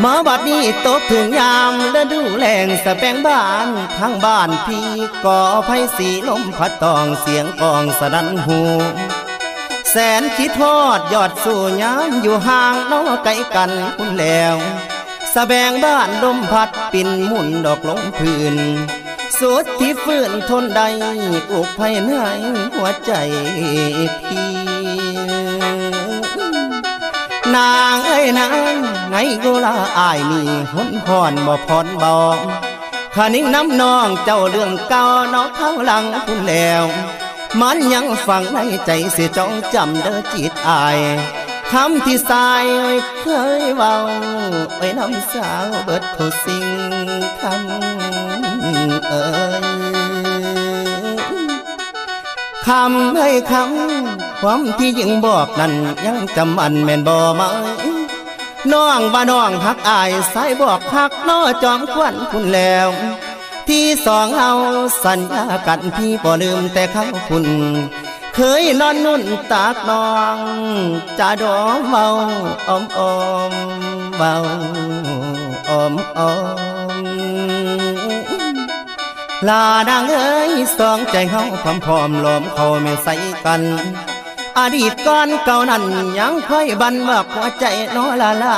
มาบัดนี้ตกถึงยามฤดูแล้งสะแปงบ้านทางบ้านพี่ก่อไฟสีลมพัดตองเสียงกองสนั่นหูแสนคิดทอดยอดสู่ยามอยู่ห่างน้อไกลกันคุณแล้วสะแบงบ้านลมพัดปิ่นหมุนดอกลงพื้นสุดที่ฟื้นทนได้อุกภายในหัวใจพี่นางเอ้ยนางไงกูละอายนี่หุนพรบ่พรบอกขานิ่งน้ำนองเจ้าเรื่องเก่าน้องข้างหลังคุณแล้วมันยังฝังในใจเสียจ้องจำเด้อจิตอายคำที่สายเคยเว้าไว้น้ำสาวเบิดทุกสิ่งคำคำให้คำความที่ยังบอกนั้นยังจำมันแม่นบ่มาน้องว่าน้องหักอายสายบอกหักน้อจอมควันคุณแล้วที่สองเฮาสัญญากันพี่บ่ลืมแต่คำคุณเคยนอนนุ่นตากน้องจะดอมเบาอมอมเบาอมอมลานางเอ้ยสองใจเฮาพร้อมล้อมเขาไม่ใส่กันอดีตก่อนเก่านั้นยังค่อยบันว่าหัวใจน้อลา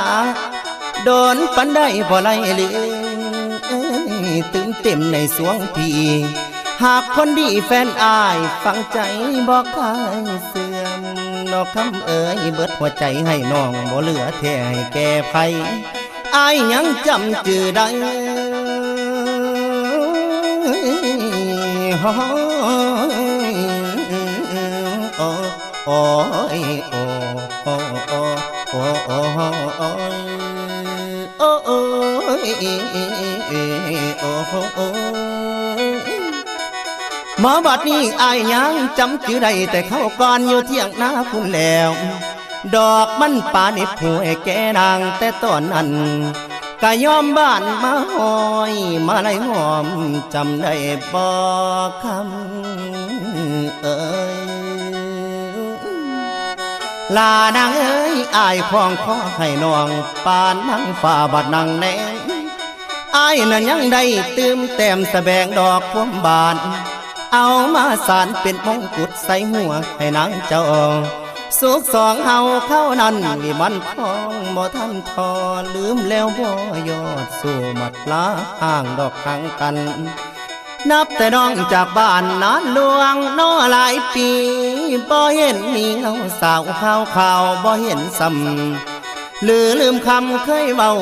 โดนปันได้บ่ไรลืมตื่นเต็มในสวงพี่หากคนดีแฟนอายฟังใจบอกใครเสื่อมนอกคำเอ๋ยเบิดหัวใจให้น้องบ่เหลือแท้ให้แก่ไผอายยังจำจื่อได้โอ้ยโอ้โอ้โอ้โอ้โอ้โอ้โอ้โอ้โอ้โอ้หมอบัดนี้อายยังจำชื่อได้แต่เขาก่อนอยู่เที่ยงนาคุณแล้วดอกมันป่านิบหัวแก่นางแต่ตอนนั้นก็ยอมบ้านมาหอยมาไล่หอมจำได้บอกคำเอ่ยลานางเอ้ยอายคล้องคอให้น้องปานนั่งฝ่าบัดนั่งแนงอายนั้นยังได้ตื่มแต้มสะแบงดอกพวงบานเอามาสานเป็นมงกุฎใส่หัวให้นางเจ้าสุขสองเฮาเข้านั้นวิมันคองบ่ทันทอลืมแล้วบ่ยอดสู่มัดลาห่างดอกห่างกันนับแต่น้องจากบ้านนานลวงน้อหลายปีบ่เห็นมีเงาสาวข่าวบ่เห็นซ้ำลืมคำเคยเว้า